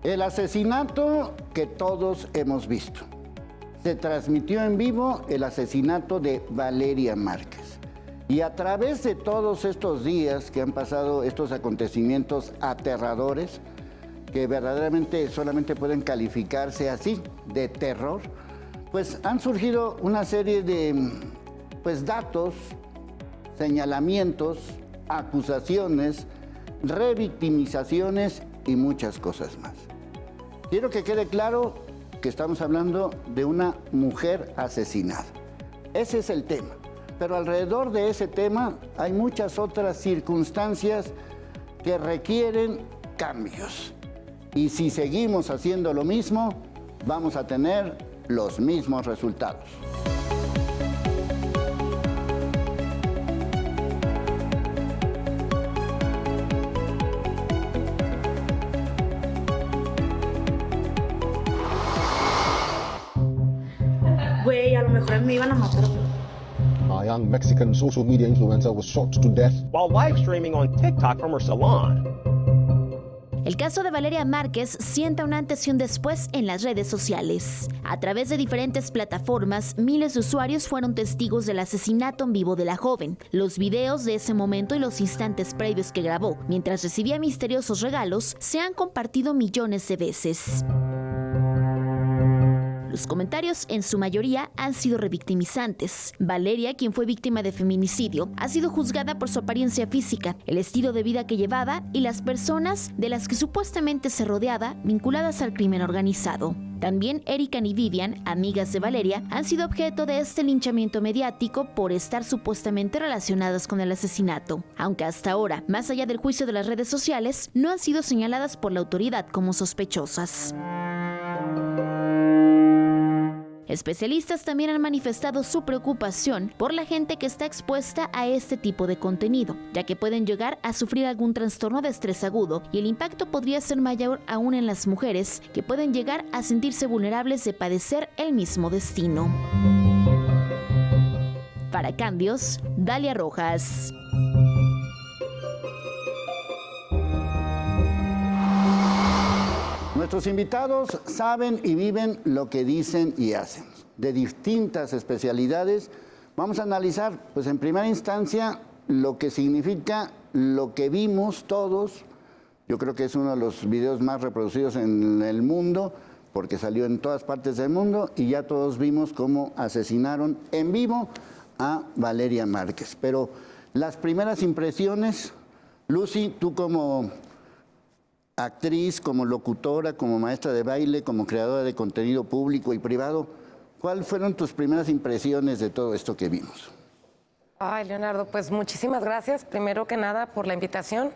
El asesinato que todos hemos visto. Se transmitió en vivo el asesinato de Valeria Márquez. Y a través de todos estos días que han pasado estos acontecimientos aterradores, que verdaderamente solamente pueden calificarse así, de terror, pues han surgido una serie de datos, señalamientos, acusaciones, revictimizaciones y muchas cosas más. Quiero que quede claro que estamos hablando de una mujer asesinada. Ese es el tema. Pero alrededor de ese tema hay muchas otras circunstancias que requieren cambios. Y si seguimos haciendo lo mismo, vamos a tener los mismos resultados. Güey, a lo mejor me iban a matar. A young Mexican social media influencer was shot to death while live streaming on TikTok from her salon. El caso de Valeria Márquez sienta un antes y un después en las redes sociales. A través de diferentes plataformas, miles de usuarios fueron testigos del asesinato en vivo de la joven. Los videos de ese momento y los instantes previos que grabó mientras recibía misteriosos regalos se han compartido millones de veces. Los comentarios, en su mayoría, han sido revictimizantes. Valeria, quien fue víctima de feminicidio, ha sido juzgada por su apariencia física, el estilo de vida que llevaba y las personas de las que supuestamente se rodeaba vinculadas al crimen organizado. También Erika y Vivian, amigas de Valeria, han sido objeto de este linchamiento mediático por estar supuestamente relacionadas con el asesinato. Aunque hasta ahora, más allá del juicio de las redes sociales, no han sido señaladas por la autoridad como sospechosas. Especialistas también han manifestado su preocupación por la gente que está expuesta a este tipo de contenido, ya que pueden llegar a sufrir algún trastorno de estrés agudo y el impacto podría ser mayor aún en las mujeres, que pueden llegar a sentirse vulnerables de padecer el mismo destino. Para Cambios, Dalia Rojas. Nuestros invitados saben y viven lo que dicen y hacen. De distintas especialidades, vamos a analizar, pues en primera instancia, lo que significa lo que vimos todos. Yo creo que es uno de los videos más reproducidos en el mundo, porque salió en todas partes del mundo y ya todos vimos cómo asesinaron en vivo a Valeria Márquez. Pero las primeras impresiones, Lucy, tú como actriz, como locutora, como maestra de baile, como creadora de contenido público y privado, ¿cuáles fueron tus primeras impresiones de todo esto que vimos? Ay, Leonardo, pues muchísimas gracias, primero que nada, por la invitación.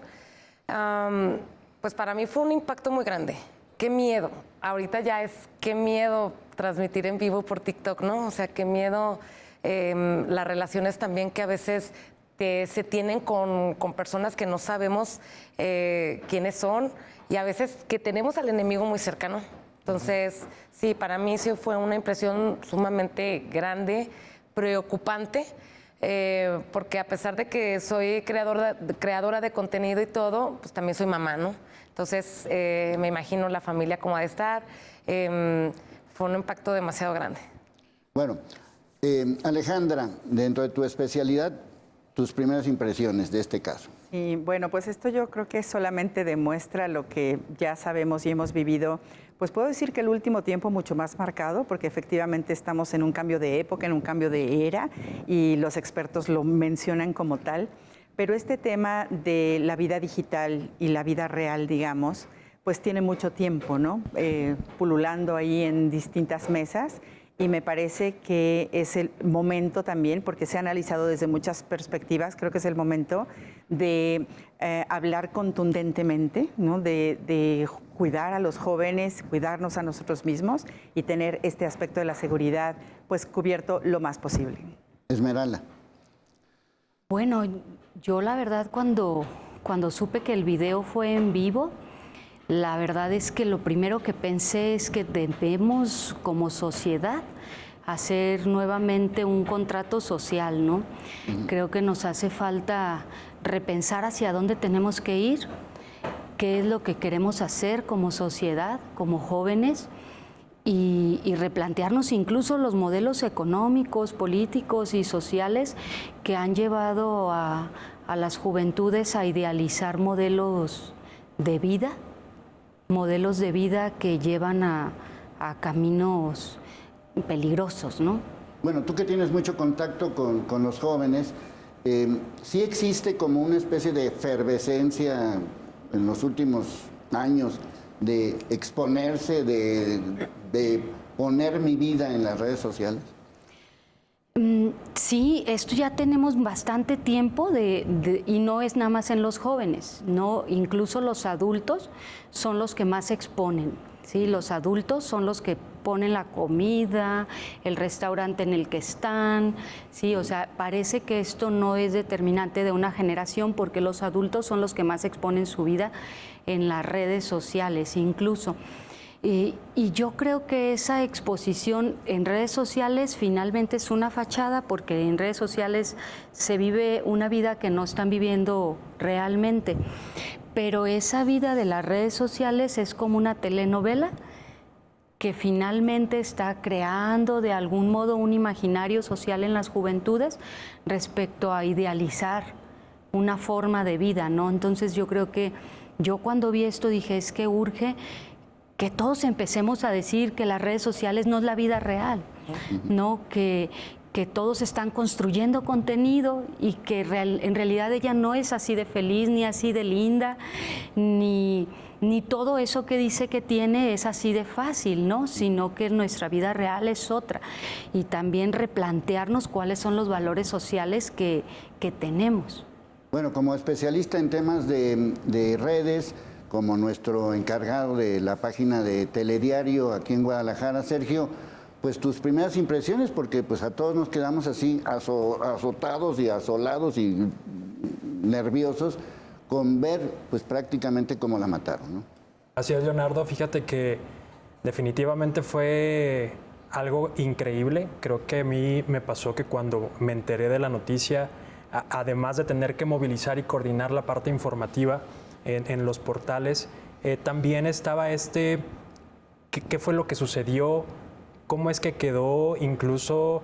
Pues para mí fue un impacto muy grande. Qué miedo. Ahorita ya es qué miedo transmitir en vivo por TikTok, ¿no? O sea, qué miedo las relaciones también que a veces se tienen con personas que no sabemos quiénes son y a veces que tenemos al enemigo muy cercano. Entonces, sí, para mí sí fue una impresión sumamente grande, preocupante, porque a pesar de que soy creadora de contenido y todo, pues también soy mamá, ¿no? Entonces, me imagino la familia cómo ha de estar. Fue un impacto demasiado grande. Bueno, Alejandra, dentro de tu especialidad, tus primeras impresiones de este caso. Y bueno, pues esto yo creo que solamente demuestra lo que ya sabemos y hemos vivido. Pues puedo decir que el último tiempo mucho más marcado, porque efectivamente estamos en un cambio de época, en un cambio de era, y los expertos lo mencionan como tal. Pero este tema de la vida digital y la vida real, digamos, pues tiene mucho tiempo, ¿no? Pululando ahí en distintas mesas. Y me parece que es el momento también, porque se ha analizado desde muchas perspectivas, creo que es el momento de hablar contundentemente, ¿no? De cuidar a los jóvenes, cuidarnos a nosotros mismos y tener este aspecto de la seguridad pues cubierto lo más posible. Esmeralda. Bueno, yo la verdad cuando supe que el video fue en vivo, la verdad es que lo primero que pensé es que debemos como sociedad hacer nuevamente un contrato social, ¿no? Creo que nos hace falta repensar hacia dónde tenemos que ir qué es lo que queremos hacer como sociedad, como jóvenes, y replantearnos incluso los modelos económicos, políticos y sociales que han llevado a las juventudes a idealizar modelos de vida que llevan a caminos peligrosos, ¿no? Bueno, tú que tienes mucho contacto con los jóvenes, ¿sí existe como una especie de efervescencia en los últimos años de exponerse, de poner mi vida en las redes sociales? Sí, esto ya tenemos bastante tiempo y no es nada más en los jóvenes, no, incluso los adultos son los que más exponen. Sí, los adultos son los que ponen la comida, el restaurante en el que están, sí, o sea, parece que esto no es determinante de una generación porque los adultos son los que más exponen su vida en las redes sociales incluso. Y yo creo que esa exposición en redes sociales finalmente es una fachada porque en redes sociales se vive una vida que no están viviendo realmente. Pero esa vida de las redes sociales es como una telenovela que finalmente está creando de algún modo un imaginario social en las juventudes respecto a idealizar una forma de vida, ¿no? Entonces yo creo que yo cuando vi esto dije, es que urge que todos empecemos a decir que las redes sociales no es la vida real, ¿no? Que todos están construyendo contenido y que en realidad ella no es así de feliz, ni así de linda, ni todo eso que dice que tiene es así de fácil, ¿no? Sino que nuestra vida real es otra. Y también replantearnos cuáles son los valores sociales que tenemos. Bueno, como especialista en temas de redes, como nuestro encargado de la página de Telediario aquí en Guadalajara, Sergio, pues tus primeras impresiones, porque pues a todos nos quedamos así azotados y asolados y nerviosos con ver pues prácticamente cómo la mataron, ¿no? Así es, Leonardo. Fíjate que definitivamente fue algo increíble. Creo que a mí me pasó que cuando me enteré de la noticia, además de tener que movilizar y coordinar la parte informativa en los portales, también estaba ¿qué fue lo que sucedió? ¿Cómo es que quedó incluso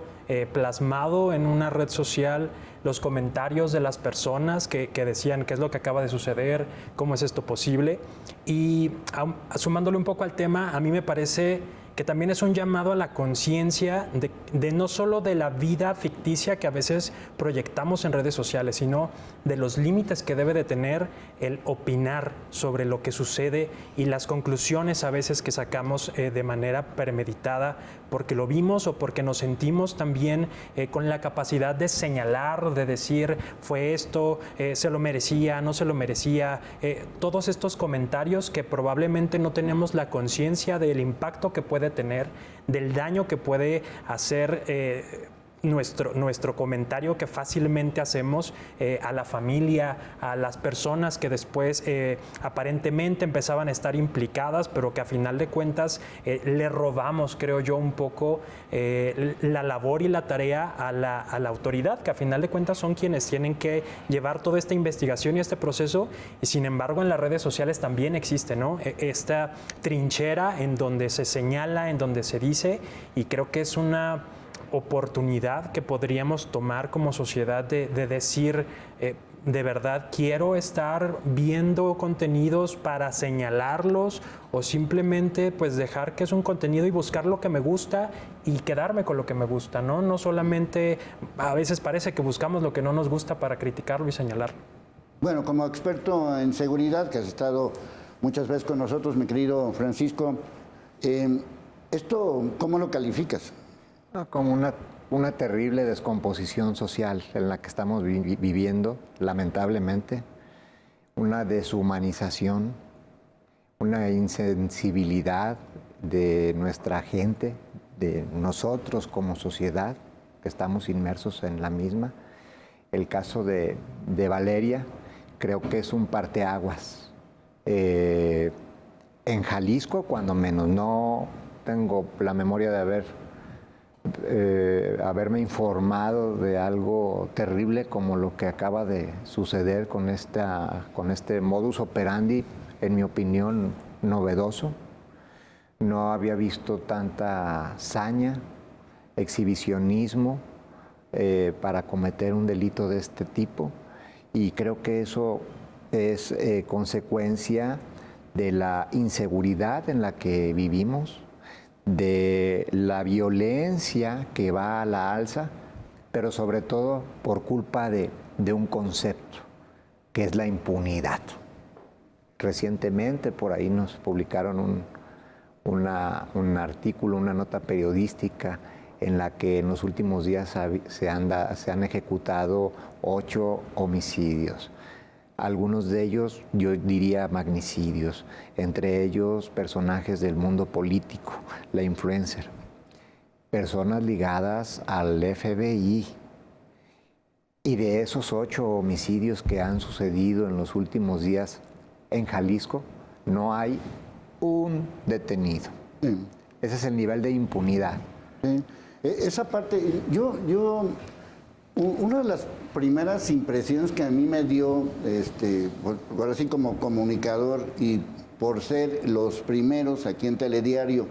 plasmado en una red social los comentarios de las personas que decían qué es lo que acaba de suceder, cómo es esto posible? Y sumándole un poco al tema, a mí me parece que también es un llamado a la conciencia de no solo de la vida ficticia que a veces proyectamos en redes sociales, sino de los límites que debe de tener el opinar sobre lo que sucede y las conclusiones a veces que sacamos de manera premeditada porque lo vimos o porque nos sentimos también con la capacidad de señalar, de decir fue esto, se lo merecía, no se lo merecía, todos estos comentarios que probablemente no tenemos la conciencia del impacto que puede tener, del daño que puede hacer nuestro comentario que fácilmente hacemos a la familia, a las personas que después aparentemente empezaban a estar implicadas, pero que a final de cuentas le robamos, creo yo, un poco la labor y la tarea a la autoridad, que a final de cuentas son quienes tienen que llevar toda esta investigación y este proceso, y sin embargo en las redes sociales también existe, ¿no? Esta trinchera en donde se señala, en donde se dice, y creo que es una oportunidad que podríamos tomar como sociedad de decir, de verdad quiero estar viendo contenidos para señalarlos o simplemente pues dejar que es un contenido y buscar lo que me gusta y quedarme con lo que me gusta, ¿no? No solamente, a veces parece que buscamos lo que no nos gusta para criticarlo y señalarlo. Bueno, como experto en seguridad, que has estado muchas veces con nosotros, mi querido Francisco, ¿esto cómo lo calificas? Como una terrible descomposición social en la que estamos viviendo, lamentablemente, una deshumanización, una insensibilidad de nuestra gente, de nosotros como sociedad, que estamos inmersos en la misma. El caso de Valeria creo que es un parteaguas. En Jalisco, cuando menos, no tengo la memoria de haberme informado de algo terrible como lo que acaba de suceder con este modus operandi en mi opinión, novedoso. No había visto tanta saña, exhibicionismo para cometer un delito de este tipo, y creo que eso es consecuencia de la inseguridad en la que vivimos, de la violencia que va a la alza, pero sobre todo por culpa de un concepto, que es la impunidad. Recientemente por ahí nos publicaron un artículo, una nota periodística en la que en los últimos días se han ejecutado 8 homicidios. Algunos de ellos, yo diría, magnicidios, entre ellos personajes del mundo político, la influencer, personas ligadas al FBI. Y de esos 8 homicidios que han sucedido en los últimos días en Jalisco, no hay un detenido. Ese es el nivel de impunidad. Esa parte, una de las primeras impresiones que a mí me dio, ahora sí como comunicador y por ser los primeros aquí en Telediario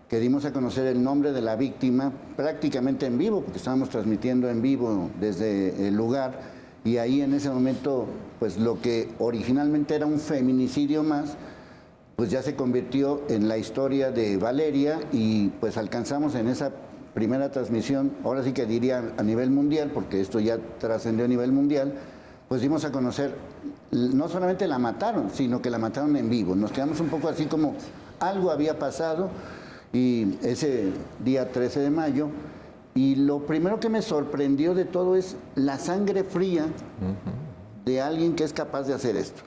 que dimos a conocer el nombre de la víctima prácticamente en vivo, porque estábamos transmitiendo en vivo desde el lugar, y ahí en ese momento, pues lo que originalmente era un feminicidio más, pues ya se convirtió en la historia de Valeria, y pues alcanzamos en esa primera transmisión, ahora sí que diría a nivel mundial, porque esto ya trascendió a nivel mundial, pues dimos a conocer, no solamente la mataron, sino que la mataron en vivo. Nos quedamos un poco así como algo había pasado, y ese día 13 de mayo, y lo primero que me sorprendió de todo es la sangre fría de alguien que es capaz de hacer esto.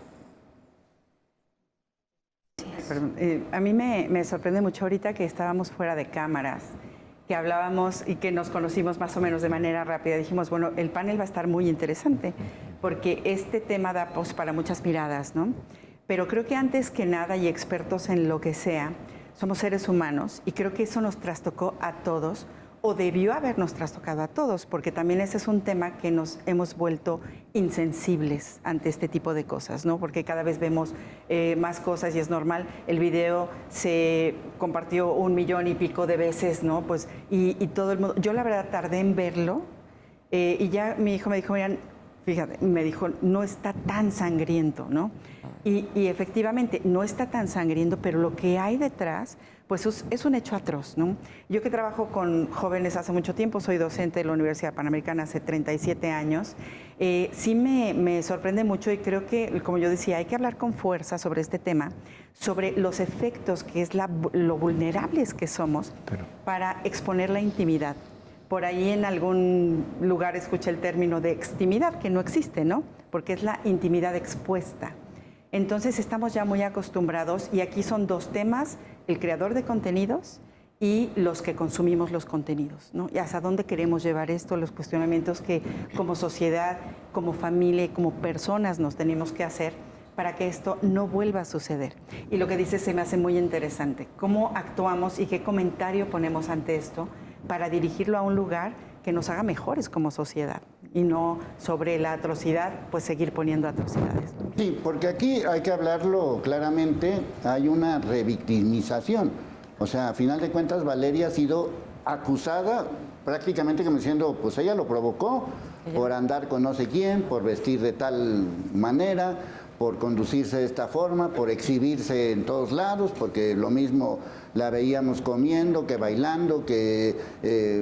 Perdón, a mí me sorprende mucho ahorita que estábamos fuera de cámaras, que hablábamos y que nos conocimos más o menos de manera rápida. Dijimos, bueno, el panel va a estar muy interesante, porque este tema da pues para muchas miradas, ¿no? Pero creo que antes que nada, y expertos en lo que sea, somos seres humanos, y creo que eso nos trastocó a todos, o debió habernos trastocado a todos, porque también ese es un tema que nos hemos vuelto insensibles ante este tipo de cosas, ¿no? Porque cada vez vemos más cosas y es normal. El video se compartió 1 millón y pico de veces, ¿no? Pues, y todo el mundo... Yo la verdad tardé en verlo, y ya mi hijo me dijo, miran, fíjate, me dijo, no está tan sangriento, ¿no? Y efectivamente, no está tan sangriento, pero lo que hay detrás, pues es un hecho atroz, ¿no? Yo que trabajo con jóvenes hace mucho tiempo, soy docente de la Universidad Panamericana hace 37 años, sí me sorprende mucho, y creo que, como yo decía, hay que hablar con fuerza sobre este tema, sobre los efectos, que es lo vulnerables que somos para exponer la intimidad. Por ahí en algún lugar escuché el término de extimidad, que no existe, ¿no? Porque es la intimidad expuesta. Entonces estamos ya muy acostumbrados, y aquí son 2 temas, el creador de contenidos y los que consumimos los contenidos, ¿no? Y hasta dónde queremos llevar esto, los cuestionamientos que como sociedad, como familia y como personas nos tenemos que hacer para que esto no vuelva a suceder. Y lo que dices se me hace muy interesante, cómo actuamos y qué comentario ponemos ante esto para dirigirlo a un lugar que nos haga mejores como sociedad, y no sobre la atrocidad, pues seguir poniendo atrocidades. Sí, porque aquí hay que hablarlo claramente, hay una revictimización. O sea, a final de cuentas, Valeria ha sido acusada prácticamente como diciendo, pues ella lo provocó por andar con no sé quién, por vestir de tal manera, por conducirse de esta forma, por exhibirse en todos lados, porque lo mismo la veíamos comiendo, que bailando, que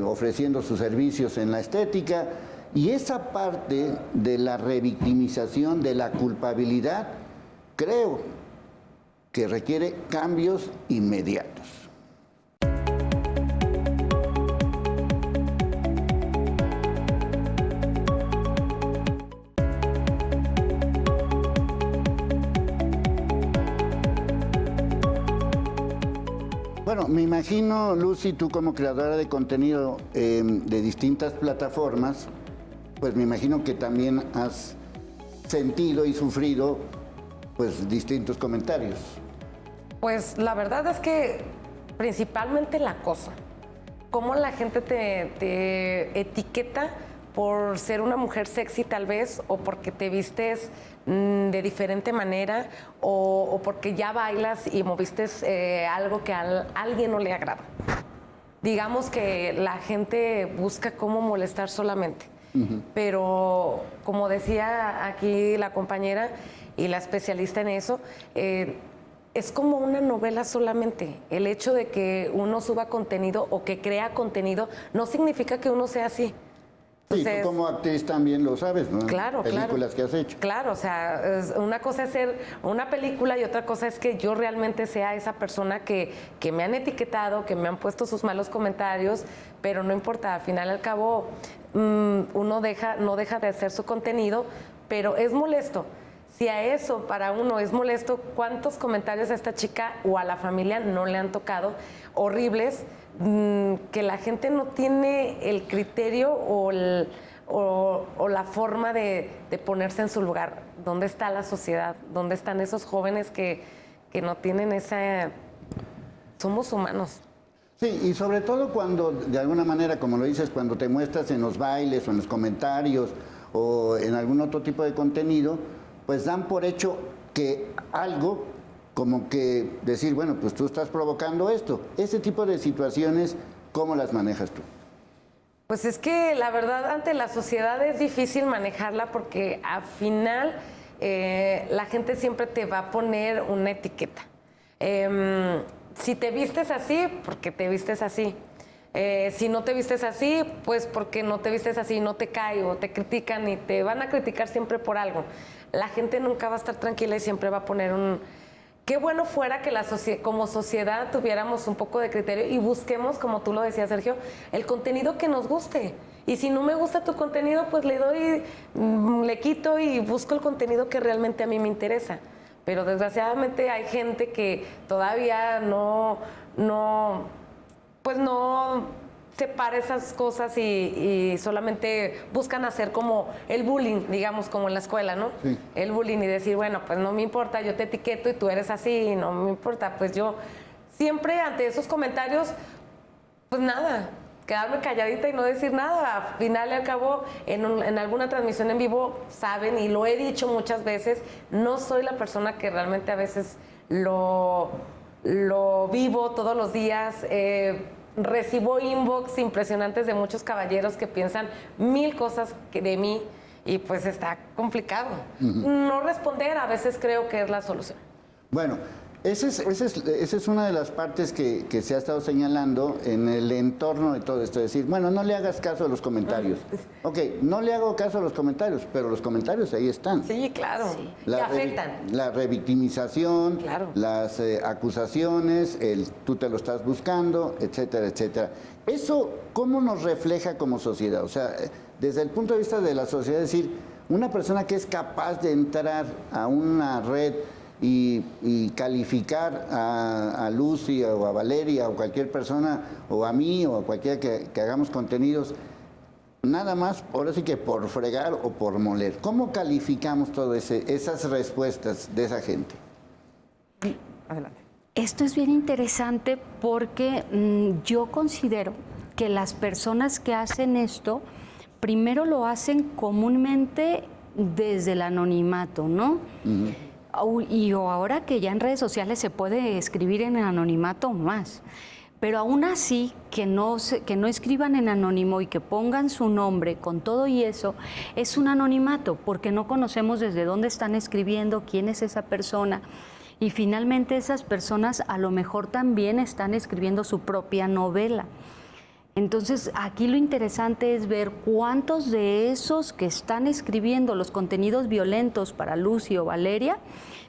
ofreciendo sus servicios en la estética. Y esa parte de la revictimización, de la culpabilidad, creo que requiere cambios inmediatos. Bueno, me imagino, Lucy, tú como creadora de contenido de distintas plataformas, pues me imagino que también has sentido y sufrido pues distintos comentarios. Pues la verdad es que principalmente el acoso. Cómo la gente te etiqueta por ser una mujer sexy tal vez, o porque te vistes de diferente manera, o porque ya bailas y moviste algo que a alguien no le agrada. Digamos que la gente busca cómo molestar solamente. Pero como decía aquí la compañera y la especialista en eso, es como una novela solamente. El hecho de que uno suba contenido o que crea contenido no significa que uno sea así. Sí, Entonces, tú como actriz también lo sabes, ¿no? Claro, Películas que has hecho. Claro, o sea, una cosa es ser una película y otra cosa es que yo realmente sea esa persona que me han etiquetado, que me han puesto sus malos comentarios, pero no importa, al final y al cabo uno no deja de hacer su contenido, pero es molesto. Si a eso para uno es molesto, ¿cuántos comentarios a esta chica o a la familia no le han tocado horribles? Que la gente no tiene el criterio o la forma de ponerse en su lugar. ¿Dónde está la sociedad? ¿Dónde están esos jóvenes que no tienen esa... Somos humanos. Sí, y sobre todo cuando, de alguna manera, como lo dices, cuando te muestras en los bailes o en los comentarios o en algún otro tipo de contenido, pues dan por hecho que algo, como que decir, bueno, pues tú estás provocando esto. Ese tipo de situaciones, ¿cómo las manejas tú? Pues es que la verdad ante la sociedad es difícil manejarla porque al final la gente siempre te va a poner una etiqueta. Si te vistes así, porque te vistes así. Si no te vistes así, pues porque no te vistes así, no te cae o te critican y te van a criticar siempre por algo. La gente nunca va a estar tranquila y siempre va a poner un... Qué bueno fuera que como sociedad tuviéramos un poco de criterio y busquemos, como tú lo decías, Sergio, el contenido que nos guste. Y si no me gusta tu contenido, pues le quito y busco el contenido que realmente a mí me interesa. Pero desgraciadamente hay gente que todavía no separa esas cosas y solamente buscan hacer como el bullying, digamos, como en la escuela, ¿no? Sí. El bullying y decir, bueno, pues no me importa, yo te etiqueto y tú eres así, no me importa. Pues yo siempre ante esos comentarios, pues nada, quedarme calladita y no decir nada. Al final y al cabo, en alguna transmisión en vivo, saben, y lo he dicho muchas veces, no soy la persona que realmente a veces lo vivo todos los días. Recibo inbox impresionantes de muchos caballeros que piensan 1000 cosas de mí y pues está complicado. No responder a veces creo que es la solución. Bueno, esa es una de las partes que se ha estado señalando en el entorno de todo esto. Es decir, bueno, no le hagas caso a los comentarios. Ok, no le hago caso a los comentarios, pero los comentarios ahí están. Sí, claro. Sí. Te afectan. La revictimización, claro. Las acusaciones, tú te lo estás buscando, etcétera, etcétera. Eso, ¿cómo nos refleja como sociedad? O sea, desde el punto de vista de la sociedad, es decir, una persona que es capaz de entrar a una red y calificar a Lucy o a Valeria o cualquier persona o a mí o a cualquiera que hagamos contenidos nada más, ahora sí que por fregar o por moler. ¿Cómo calificamos todas esas respuestas de esa gente? Adelante. Esto es bien interesante porque yo considero que las personas que hacen esto primero lo hacen comúnmente desde el anonimato, ¿no? Y ahora que ya en redes sociales se puede escribir en anonimato más, pero aún así que no escriban en anónimo y que pongan su nombre con todo y eso, es un anonimato porque no conocemos desde dónde están escribiendo, quién es esa persona y finalmente esas personas a lo mejor también están escribiendo su propia novela. Entonces, aquí lo interesante es ver cuántos de esos que están escribiendo los contenidos violentos para Lucy o Valeria,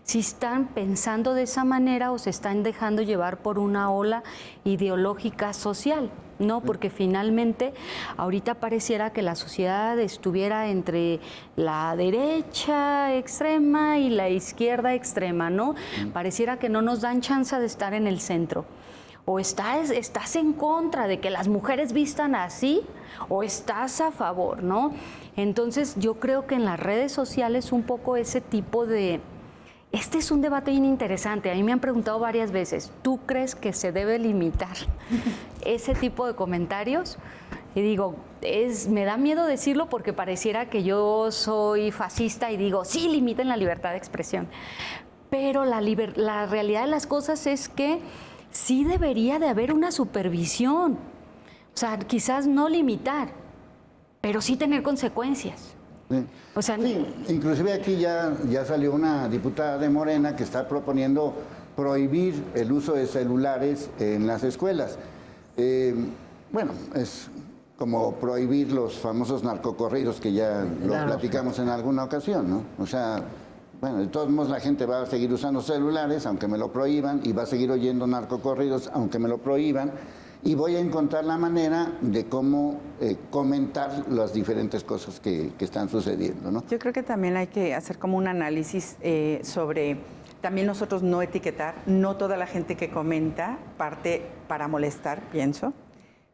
si están pensando de esa manera o se están dejando llevar por una ola ideológica social, ¿no? Porque finalmente ahorita pareciera que la sociedad estuviera entre la derecha extrema y la izquierda extrema, ¿no? Pareciera que no nos dan chance de estar en el centro. O estás en contra de que las mujeres vistan así, o estás a favor, ¿no? Entonces yo creo que en las redes sociales un poco ese tipo de... Este es un debate bien interesante. A mí me han preguntado varias veces, ¿tú crees que se debe limitar ese tipo de comentarios? Y digo, me da miedo decirlo porque pareciera que yo soy fascista y digo, sí, limiten la libertad de expresión. Pero la realidad de las cosas es que sí debería de haber una supervisión. O sea, quizás no limitar, pero sí tener consecuencias. Sí. O sea, sí, inclusive aquí ya salió una diputada de Morena que está proponiendo prohibir el uso de celulares en las escuelas. Bueno, es como prohibir los famosos narcocorridos que ya lo platicamos en alguna ocasión, ¿no? O sea, bueno, de todos modos la gente va a seguir usando celulares aunque me lo prohíban y va a seguir oyendo narcocorridos aunque me lo prohíban. Y voy a encontrar la manera de cómo comentar las diferentes cosas que están sucediendo, ¿no? Yo creo que también hay que hacer como un análisis sobre, también nosotros no etiquetar, no toda la gente que comenta parte para molestar, pienso.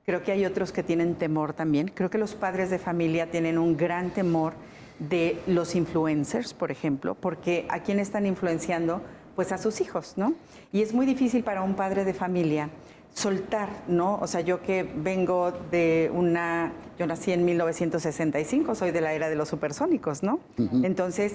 Creo que hay otros que tienen temor también. Creo que los padres de familia tienen un gran temor de los influencers, por ejemplo, porque ¿a quién están influenciando? Pues a sus hijos, ¿no? Y es muy difícil para un padre de familia soltar, ¿no? O sea, yo que vengo de yo nací en 1965, soy de la era de los supersónicos, ¿no? Entonces,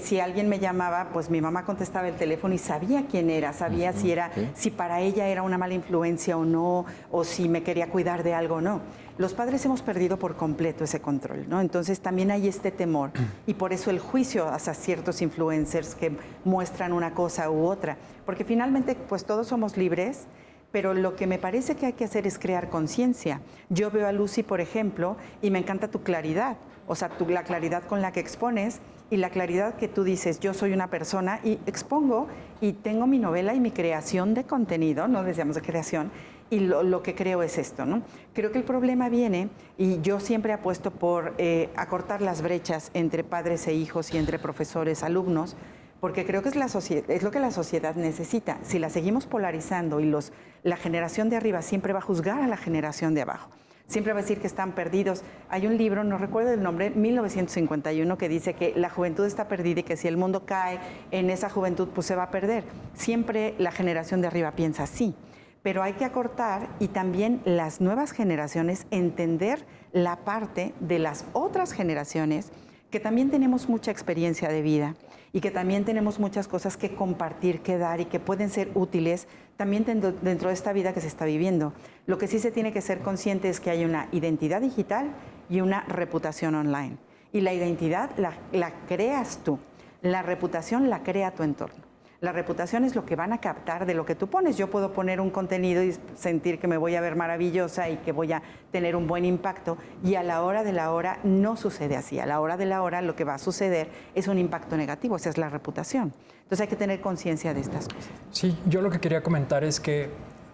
si alguien me llamaba, pues mi mamá contestaba el teléfono y sabía quién era, sabía si para ella era una mala influencia o no, o si me quería cuidar de algo o no. Los padres hemos perdido por completo ese control, ¿no? Entonces también hay este temor y por eso el juicio hacia ciertos influencers que muestran una cosa u otra, porque finalmente pues todos somos libres. Pero lo que me parece que hay que hacer es crear conciencia. Yo veo a Lucy, por ejemplo, y me encanta tu claridad. O sea, la claridad con la que expones y la claridad que tú dices, yo soy una persona y expongo y tengo mi novela y mi creación de contenido, no decíamos de creación, y lo que creo es esto, ¿no? Creo que el problema viene, y yo siempre apuesto por acortar las brechas entre padres e hijos y entre profesores, alumnos, porque creo que es lo que la sociedad necesita. Si la seguimos polarizando y la generación de arriba siempre va a juzgar a la generación de abajo, siempre va a decir que están perdidos. Hay un libro, no recuerdo el nombre, 1951, que dice que la juventud está perdida y que si el mundo cae en esa juventud, pues se va a perder. Siempre la generación de arriba piensa así, pero hay que acortar y también las nuevas generaciones entender la parte de las otras generaciones que también tenemos mucha experiencia de vida y que también tenemos muchas cosas que compartir, que dar y que pueden ser útiles también dentro de esta vida que se está viviendo. Lo que sí se tiene que ser consciente es que hay una identidad digital y una reputación online. Y la identidad la creas tú, la reputación la crea tu entorno. La reputación es lo que van a captar de lo que tú pones. Yo puedo poner un contenido y sentir que me voy a ver maravillosa y que voy a tener un buen impacto, y a la hora de la hora no sucede así. A la hora de la hora lo que va a suceder es un impacto negativo, esa es la reputación. Entonces hay que tener conciencia de estas cosas. Sí, yo lo que quería comentar es que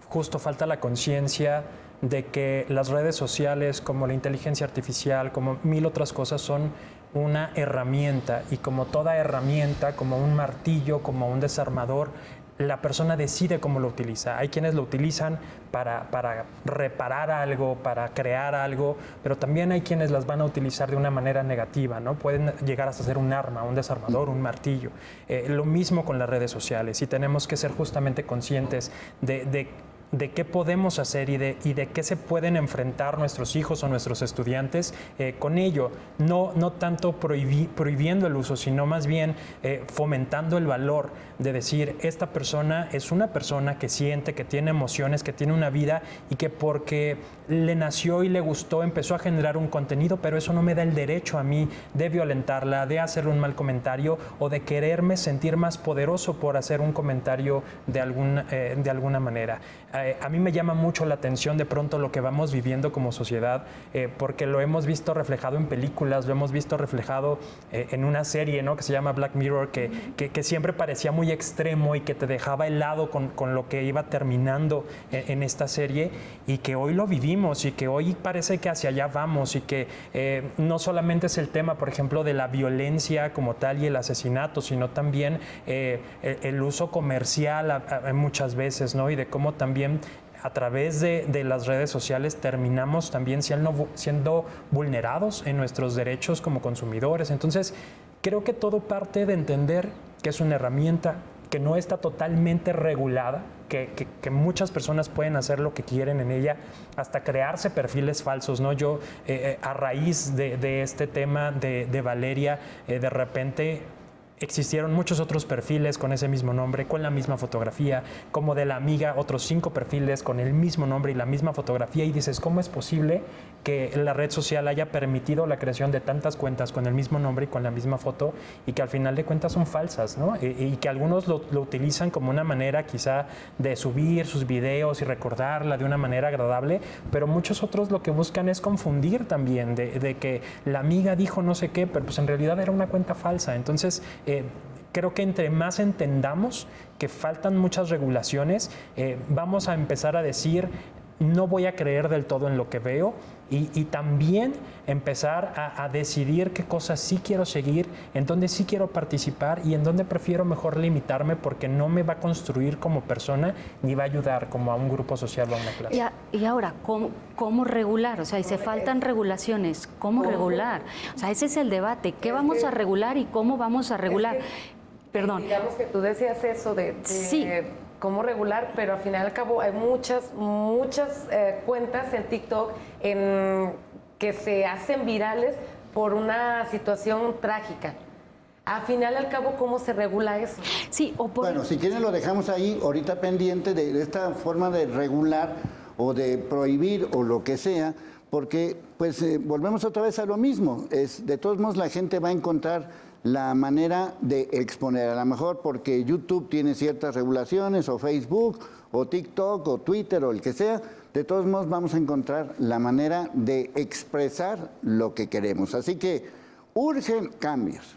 justo falta la conciencia de que las redes sociales, como la inteligencia artificial, como mil otras cosas, son una herramienta, y como toda herramienta, como un martillo, como un desarmador, la persona decide cómo lo utiliza. Hay quienes lo utilizan para reparar algo, para crear algo, pero también hay quienes las van a utilizar de una manera negativa, ¿no? Pueden llegar hasta ser un arma, un desarmador, un martillo. Lo mismo con las redes sociales, y tenemos que ser justamente conscientes de qué podemos hacer y de qué se pueden enfrentar nuestros hijos o nuestros estudiantes con ello. No tanto prohibiendo el uso, sino más bien fomentando el valor de decir, esta persona es una persona que siente, que tiene emociones, que tiene una vida, y que porque le nació y le gustó empezó a generar un contenido, pero eso no me da el derecho a mí de violentarla, de hacerle un mal comentario o de quererme sentir más poderoso por hacer un comentario de alguna manera. A mí me llama mucho la atención de pronto lo que vamos viviendo como sociedad, porque lo hemos visto reflejado en películas, lo hemos visto reflejado en una serie, ¿no?, que se llama Black Mirror, que siempre parecía muy extremo y que te dejaba helado con lo que iba terminando en esta serie, y que hoy lo vivimos y que hoy parece que hacia allá vamos, y que no solamente es el tema, por ejemplo, de la violencia como tal y el asesinato, sino también el uso comercial muchas veces, ¿no?, y de cómo también a través de las redes sociales terminamos también siendo vulnerados en nuestros derechos como consumidores. Entonces, creo que todo parte de entender que es una herramienta, que no está totalmente regulada, que muchas personas pueden hacer lo que quieren en ella, hasta crearse perfiles falsos, ¿no? Yo, a raíz de este tema de Valeria, de repente existieron muchos otros perfiles con ese mismo nombre, con la misma fotografía, como de la amiga, otros 5 perfiles con el mismo nombre y la misma fotografía, y dices, ¿cómo es posible que la red social haya permitido la creación de tantas cuentas con el mismo nombre y con la misma foto, y que al final de cuentas son falsas, ¿no? Y que algunos lo utilizan como una manera quizá de subir sus videos y recordarla de una manera agradable, pero muchos otros lo que buscan es confundir también, de que la amiga dijo no sé qué, pero pues en realidad era una cuenta falsa. Entonces, creo que entre más entendamos que faltan muchas regulaciones, vamos a empezar a decir, no voy a creer del todo en lo que veo, y también empezar a decidir qué cosas sí quiero seguir, en dónde sí quiero participar y en dónde prefiero mejor limitarme, porque no me va a construir como persona ni va a ayudar como a un grupo social o a una clase. Y ahora, ¿cómo regular? O sea, y se faltan regulaciones, ¿cómo regular? O sea, ese es el debate, ¿qué vamos a regular y cómo vamos a regular? Perdón. Digamos que tú decías eso de sí, cómo regular, pero al final y al cabo hay muchas cuentas en TikTok que se hacen virales por una situación trágica. Al final y al cabo, ¿cómo se regula eso? Sí, Bueno, si quieren lo dejamos ahí, ahorita pendiente de esta forma de regular o de prohibir o lo que sea, porque pues volvemos otra vez a lo mismo. De todos modos la gente va a encontrar la manera de exponer, a lo mejor porque YouTube tiene ciertas regulaciones, o Facebook, o TikTok, o Twitter, o el que sea. De todos modos vamos a encontrar la manera de expresar lo que queremos. Así que urgen cambios.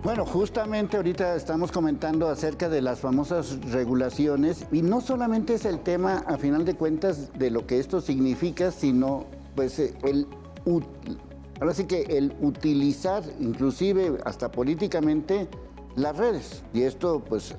Bueno, justamente ahorita estamos comentando acerca de las famosas regulaciones, y no solamente es el tema, a final de cuentas, de lo que esto significa, sino pues ahora sí que el utilizar, inclusive hasta políticamente, las redes. Y esto pues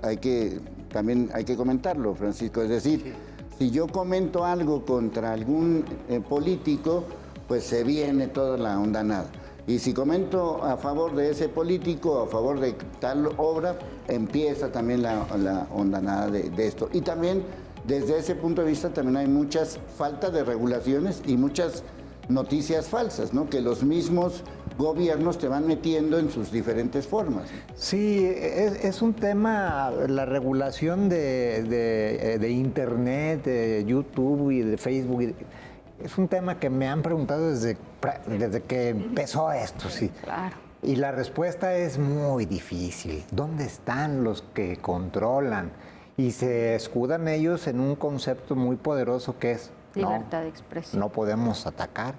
también hay que comentarlo, Francisco. Es decir, si yo comento algo contra algún político, pues se viene toda la ondanada. Y si comento a favor de ese político, a favor de tal obra, empieza también la ondanada de esto. Y también, desde ese punto de vista, también hay muchas faltas de regulaciones y muchas noticias falsas, ¿no? Que los mismos gobiernos te van metiendo en sus diferentes formas. Sí, es un tema, la regulación de Internet, de YouTube y de Facebook. Es un tema que me han preguntado desde que empezó esto, sí. Claro. Y la respuesta es muy difícil. ¿Dónde están los que controlan? Y se escudan ellos en un concepto muy poderoso que es libertad de expresión. No podemos atacar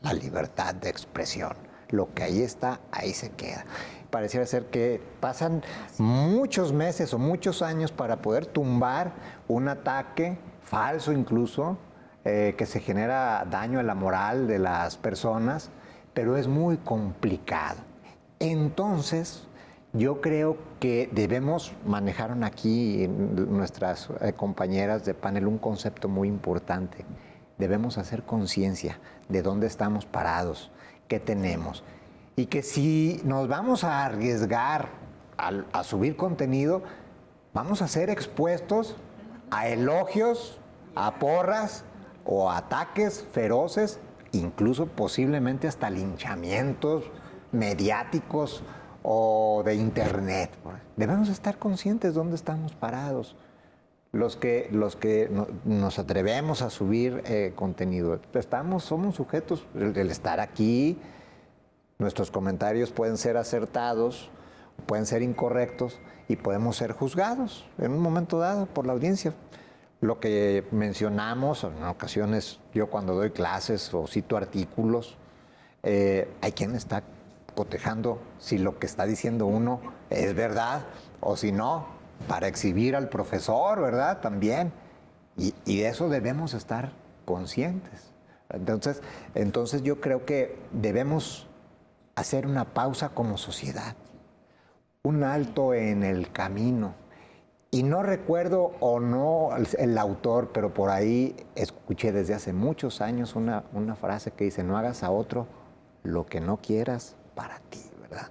la libertad de expresión. Lo que ahí está, ahí se queda. Pareciera ser que pasan muchos meses o muchos años para poder tumbar un ataque falso incluso, que se genera daño a la moral de las personas, pero es muy complicado. Entonces, yo creo que debemos, manejaron aquí nuestras compañeras de panel un concepto muy importante. Debemos hacer conciencia de dónde estamos parados, qué tenemos. Y que si nos vamos a arriesgar a subir contenido, vamos a ser expuestos a elogios, a porras, o ataques feroces, incluso posiblemente hasta linchamientos mediáticos o de Internet. Debemos estar conscientes de dónde estamos parados. Los que nos atrevemos a subir contenido, somos sujetos del estar aquí. Nuestros comentarios pueden ser acertados, pueden ser incorrectos y podemos ser juzgados en un momento dado por la audiencia. Lo que mencionamos en ocasiones, yo cuando doy clases o cito artículos, hay quien está cotejando si lo que está diciendo uno es verdad o si no, para exhibir al profesor, ¿verdad? También. Y de eso debemos estar conscientes. Entonces yo creo que debemos hacer una pausa como sociedad, un alto en el camino Y no recuerdo o no el autor, pero por ahí escuché desde hace muchos años una frase que dice, no hagas a otro lo que no quieras para ti, ¿verdad?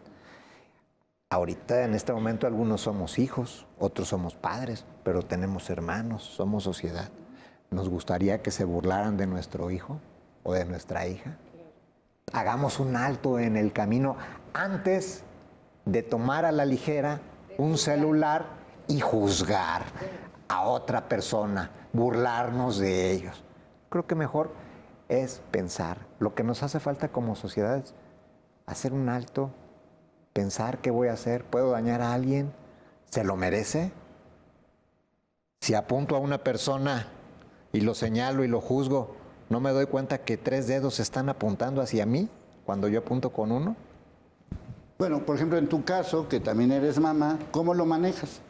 Ahorita, en este momento, algunos somos hijos, otros somos padres, pero tenemos hermanos, somos sociedad. ¿Nos gustaría que se burlaran de nuestro hijo o de nuestra hija? Hagamos un alto en el camino antes de tomar a la ligera un celular y juzgar a otra persona, burlarnos de ellos. Creo que mejor es pensar. Lo que nos hace falta como sociedad es hacer un alto, pensar qué voy a hacer, ¿puedo dañar a alguien? ¿Se lo merece? Si apunto a una persona y lo señalo y lo juzgo, ¿no me doy cuenta que 3 dedos están apuntando hacia mí cuando yo apunto con uno? Bueno, por ejemplo, en tu caso, que también eres mamá, ¿cómo lo manejas?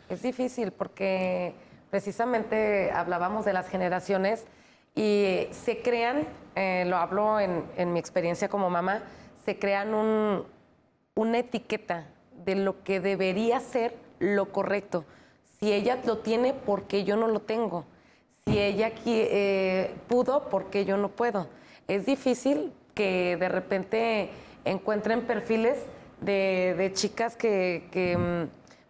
Es difícil porque precisamente hablábamos de las generaciones y se crean, lo hablo en mi experiencia como mamá, se crean una etiqueta de lo que debería ser lo correcto. Si ella lo tiene, ¿por qué yo no lo tengo? Si ella pudo, ¿por qué yo no puedo? Es difícil que de repente encuentren perfiles de chicas que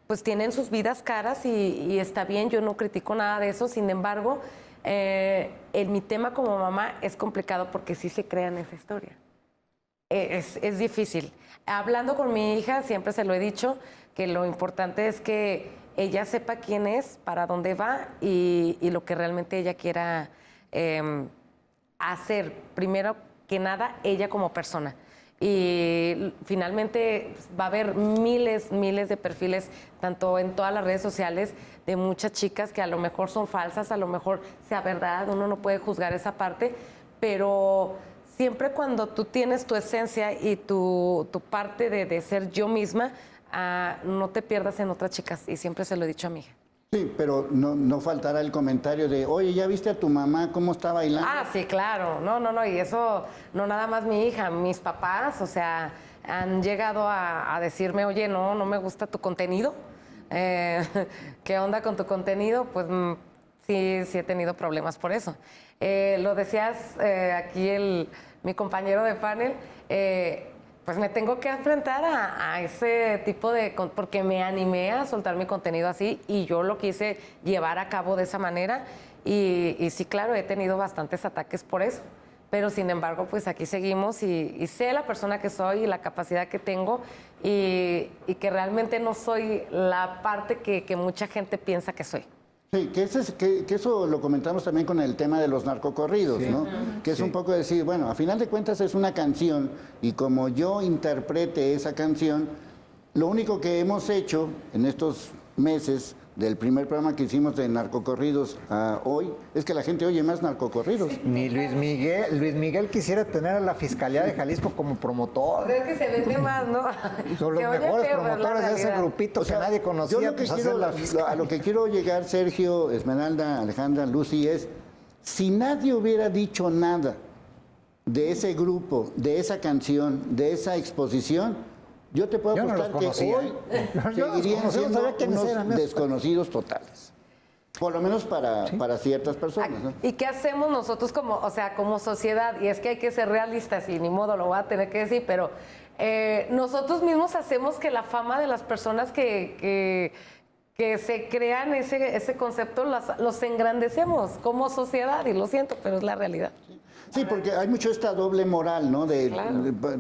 pues tienen sus vidas caras y está bien, yo no critico nada de eso. Sin embargo, en mi tema como mamá es complicado porque sí se crean esa historia. Es difícil. Hablando con mi hija, siempre se lo he dicho, que lo importante es que ella sepa quién es, para dónde va y lo que realmente ella quiera hacer. Primero que nada, ella como persona. Y finalmente va a haber miles de perfiles, tanto en todas las redes sociales, de muchas chicas que a lo mejor son falsas, a lo mejor sea verdad, uno no puede juzgar esa parte, pero siempre cuando tú tienes tu esencia y tu parte de ser yo misma, no te pierdas en otras chicas, y siempre se lo he dicho a mi hija. Sí, pero no faltará el comentario de, oye, ¿ya viste a tu mamá cómo está bailando? Ah, sí, claro. No, y eso no nada más mi hija, mis papás, o sea, han llegado a decirme, oye, no me gusta tu contenido. ¿Qué onda con tu contenido? Pues sí he tenido problemas por eso. Lo decías aquí mi compañero de panel, pues me tengo que enfrentar a ese tipo porque me animé a soltar mi contenido así y yo lo quise llevar a cabo de esa manera y sí, claro, he tenido bastantes ataques por eso, pero sin embargo, pues aquí seguimos y sé la persona que soy y la capacidad que tengo y que realmente no soy la parte que mucha gente piensa que soy. Sí, que eso lo comentamos también con el tema de los narcocorridos, sí, ¿no? Que es un poco decir, bueno, a final de cuentas es una canción y como yo interprete esa canción, lo único que hemos hecho en estos meses del primer programa que hicimos de narcocorridos a hoy es que la gente oye más narcocorridos. Sí. Ni Luis Miguel quisiera tener a la Fiscalía de Jalisco como promotor. Pero es que se vende más, ¿no? Son los mejores promotores de ese grupito, o sea, que nadie conocía. Yo a lo que quiero llegar, Sergio, Esmeralda, Alejandra, Lucy, es si nadie hubiera dicho nada de ese grupo, de esa canción, de esa exposición, yo te puedo apostar que hoy seguirían siendo unos desconocidos totales. Por lo menos para ciertas personas, ¿no? ¿Y qué hacemos nosotros como sociedad? Y es que hay que ser realistas y ni modo, lo voy a tener que decir, pero nosotros mismos hacemos que la fama de las personas que se crean ese concepto los engrandecemos como sociedad, y lo siento, pero es la realidad. Sí, porque hay mucho esta doble moral, ¿no?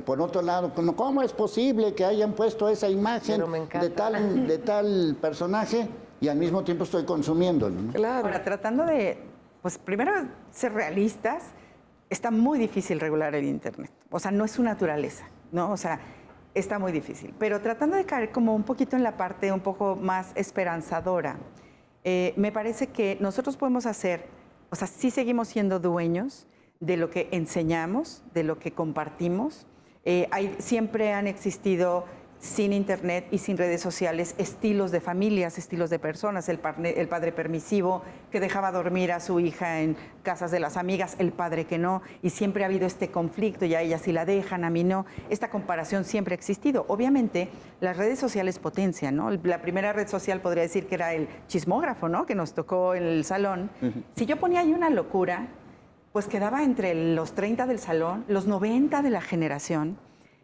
Por otro lado, ¿cómo es posible que hayan puesto esa imagen de tal personaje y al mismo tiempo estoy consumiéndolo, ¿no? Claro. Ahora, tratando de, pues primero ser realistas, está muy difícil regular el Internet. O sea, no es su naturaleza, ¿no? O sea, está muy difícil. Pero tratando de caer como un poquito en la parte un poco más esperanzadora, me parece que nosotros podemos hacer, o sea, sí seguimos siendo dueños de lo que enseñamos, de lo que compartimos. Siempre han existido sin internet y sin redes sociales, estilos de familias, estilos de personas, el padre permisivo que dejaba dormir a su hija en casas de las amigas, el padre que no, y siempre ha habido este conflicto, y a ella sí la dejan, a mí no. Esta comparación siempre ha existido. Obviamente, las redes sociales potencian, ¿no? La primera red social podría decir que era el chismógrafo, ¿no? Que nos tocó en el salón. Si yo ponía ahí una locura, pues quedaba entre los 30 del salón, los 90 de la generación,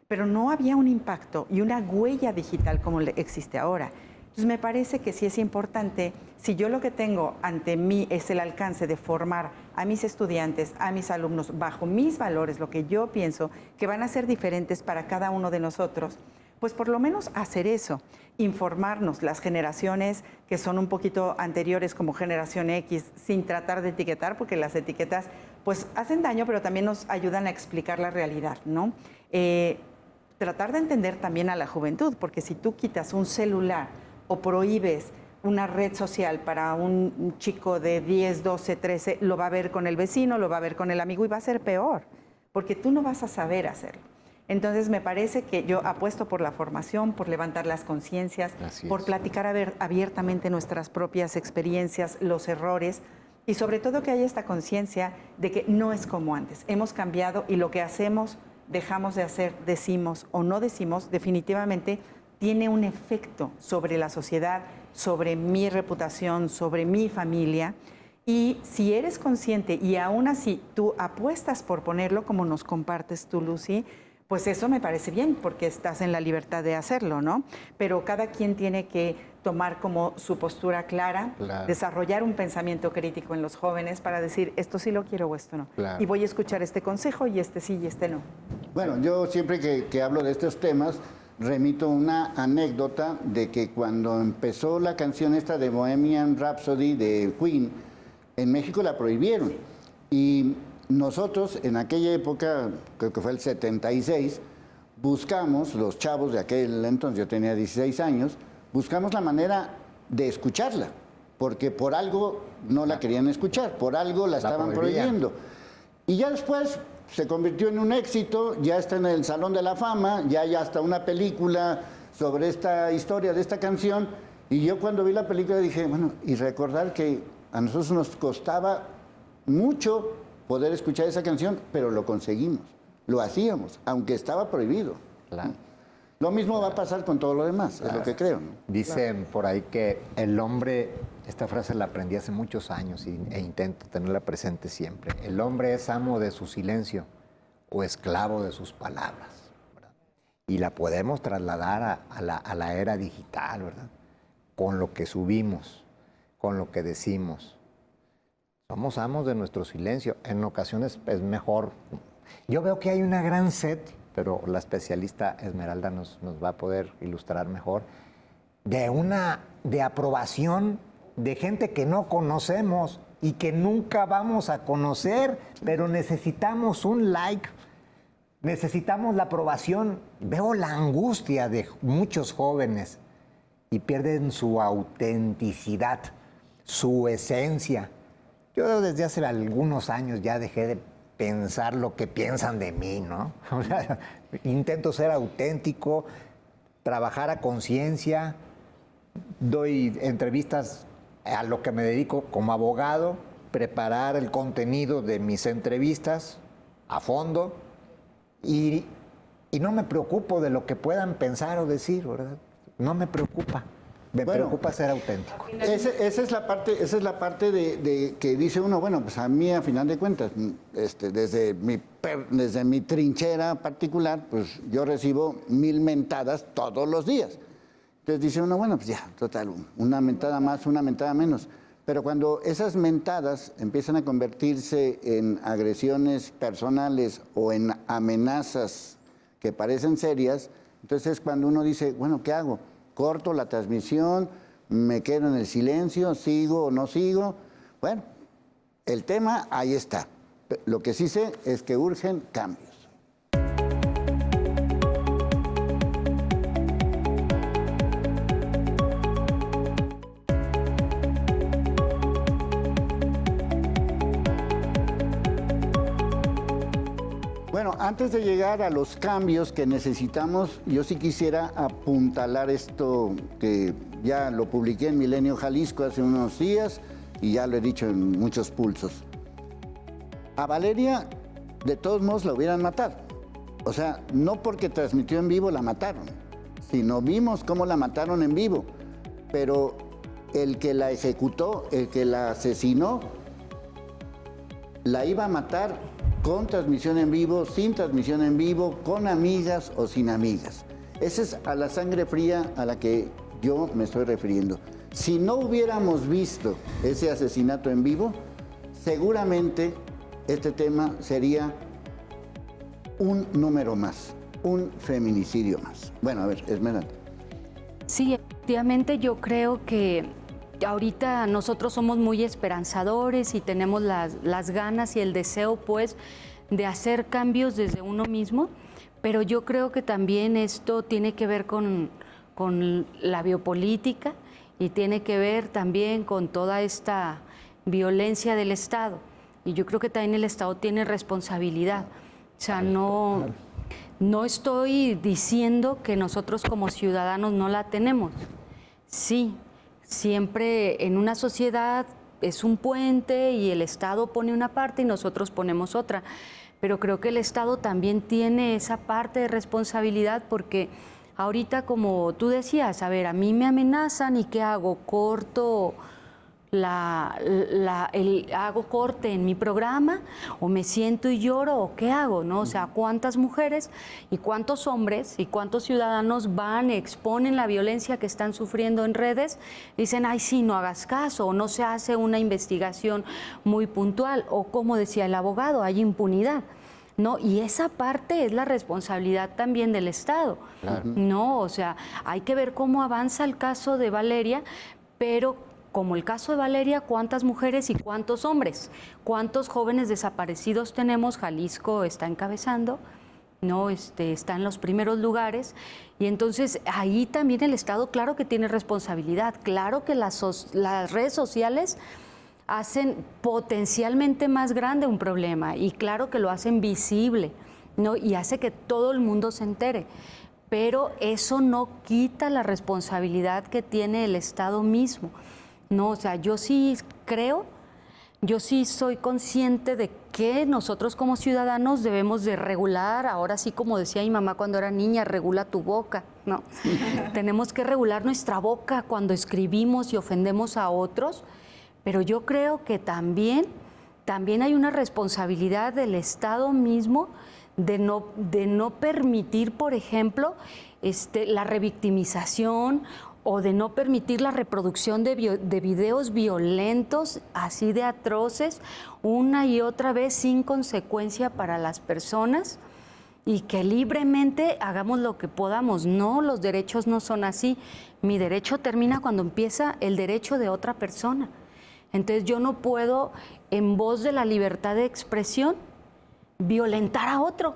pero no había un impacto y una huella digital como existe ahora. Entonces me parece que sí es importante, si yo lo que tengo ante mí es el alcance de formar a mis estudiantes, a mis alumnos, bajo mis valores, lo que yo pienso que van a ser diferentes para cada uno de nosotros, pues por lo menos hacer eso, informarnos las generaciones que son un poquito anteriores como generación X, sin tratar de etiquetar, porque las etiquetas pues hacen daño, pero también nos ayudan a explicar la realidad, ¿no? Tratar de entender también a la juventud, porque si tú quitas un celular o prohíbes una red social para un chico de 10, 12, 13, lo va a ver con el vecino, lo va a ver con el amigo y va a ser peor, porque tú no vas a saber hacerlo. Entonces me parece que yo apuesto por la formación, por levantar las conciencias, por platicar abiertamente nuestras propias experiencias, los errores, y sobre todo que haya esta conciencia de que no es como antes. Hemos cambiado y lo que hacemos, dejamos de hacer, decimos o no decimos, definitivamente tiene un efecto sobre la sociedad, sobre mi reputación, sobre mi familia. Y si eres consciente y aún así tú apuestas por ponerlo como nos compartes tú, Lucy, pues eso me parece bien, porque estás en la libertad de hacerlo, ¿no? Pero cada quien tiene que tomar como su postura clara, desarrollar un pensamiento crítico en los jóvenes para decir, esto sí lo quiero o esto no. Y voy a escuchar este consejo y este sí y este no. Bueno, yo siempre que hablo de estos temas, remito una anécdota de que cuando empezó la canción esta de Bohemian Rhapsody de Queen, en México la prohibieron. Y nosotros, en aquella época, creo que fue el 76, buscamos, los chavos de aquel entonces, yo tenía 16 años, buscamos la manera de escucharla, porque por algo no la querían escuchar, por algo la estaban prohibiendo. Y ya después se convirtió en un éxito, ya está en el Salón de la Fama, ya hay hasta una película sobre esta historia de esta canción, y yo cuando vi la película dije, bueno, y recordar que a nosotros nos costaba mucho poder escuchar esa canción, pero lo conseguimos, lo hacíamos, aunque estaba prohibido. Lo mismo va a pasar con todo lo demás, es lo que creo, ¿no? Dicen por ahí que el hombre, esta frase la aprendí hace muchos años e intento tenerla presente siempre, el hombre es amo de su silencio o esclavo de sus palabras, ¿verdad? Y la podemos trasladar a la era digital, ¿verdad? Con lo que subimos, con lo que decimos. Somos amos de nuestro silencio. En ocasiones es mejor. Yo veo que hay una gran sed, pero la especialista Esmeralda nos va a poder ilustrar mejor, de aprobación de gente que no conocemos y que nunca vamos a conocer, pero necesitamos un like, necesitamos la aprobación. Veo la angustia de muchos jóvenes y pierden su autenticidad, su esencia. Yo desde hace algunos años ya dejé de pensar lo que piensan de mí, ¿no? O sea, intento ser auténtico, trabajar a conciencia, doy entrevistas a lo que me dedico como abogado, preparar el contenido de mis entrevistas a fondo y no me preocupo de lo que puedan pensar o decir, ¿verdad? No me preocupa. Me preocupa ser auténtico. Esa es la parte de que dice uno, bueno, pues a mí a final de cuentas, desde mi trinchera particular, pues yo recibo 1000 mentadas todos los días. Entonces dice uno, bueno, pues ya, total, una mentada más, una mentada menos. Pero cuando esas mentadas empiezan a convertirse en agresiones personales o en amenazas que parecen serias, entonces es cuando uno dice, bueno, ¿qué hago? ¿Corto la transmisión? ¿Me quedo en el silencio? ¿Sigo o no sigo? Bueno, el tema ahí está. Lo que sí sé es que urgen cambios. Bueno, antes de llegar a los cambios que necesitamos, yo sí quisiera apuntalar esto que ya lo publiqué en Milenio Jalisco hace unos días y ya lo he dicho en muchos pulsos. A Valeria, de todos modos, la hubieran matado. O sea, no porque transmitió en vivo la mataron, sino vimos cómo la mataron en vivo. Pero el que la ejecutó, el que la asesinó, la iba a matar con transmisión en vivo, sin transmisión en vivo, con amigas o sin amigas. Esa es a la sangre fría a la que yo me estoy refiriendo. Si no hubiéramos visto ese asesinato en vivo, seguramente este tema sería un número más, un feminicidio más. Bueno, a ver, Esmeralda. Sí, efectivamente yo creo que ahorita nosotros somos muy esperanzadores y tenemos las ganas y el deseo, pues, de hacer cambios desde uno mismo, pero yo creo que también esto tiene que ver con la biopolítica y tiene que ver también con toda esta violencia del Estado. Y yo creo que también el Estado tiene responsabilidad. O sea, no estoy diciendo que nosotros como ciudadanos no la tenemos. Sí, siempre en una sociedad es un puente y el Estado pone una parte y nosotros ponemos otra. Pero creo que el Estado también tiene esa parte de responsabilidad porque ahorita, como tú decías, a ver, a mí me amenazan y ¿qué hago? Corto hago corte en mi programa o me siento y lloro o qué hago, ¿no? O sea, ¿cuántas mujeres y cuántos hombres y cuántos ciudadanos van y exponen la violencia que están sufriendo en redes? Dicen, ay, sí, no hagas caso, o no se hace una investigación muy puntual, o como decía el abogado, hay impunidad, ¿no? Y esa parte es la responsabilidad también del Estado, ¿no? O sea, hay que ver cómo avanza el caso de Valeria, pero como el caso de Valeria, ¿cuántas mujeres y cuántos hombres? ¿Cuántos jóvenes desaparecidos tenemos? Jalisco está encabezando, ¿no? Está en los primeros lugares. Y entonces ahí también el Estado, claro que tiene responsabilidad, claro que las redes sociales hacen potencialmente más grande un problema y claro que lo hacen visible, ¿no? Y hace que todo el mundo se entere. Pero eso no quita la responsabilidad que tiene el Estado mismo. No, o sea, yo sí creo, yo sí soy consciente de que nosotros como ciudadanos debemos de regular, ahora sí como decía mi mamá cuando era niña, regula tu boca, ¿no? Tenemos que regular nuestra boca cuando escribimos y ofendemos a otros, pero yo creo que también hay una responsabilidad del Estado mismo de no permitir, por ejemplo, la revictimización o de no permitir la reproducción de videos violentos, así de atroces, una y otra vez sin consecuencia para las personas y que libremente hagamos lo que podamos. No, los derechos no son así. Mi derecho termina cuando empieza el derecho de otra persona. Entonces yo no puedo, en voz de la libertad de expresión, violentar a otro.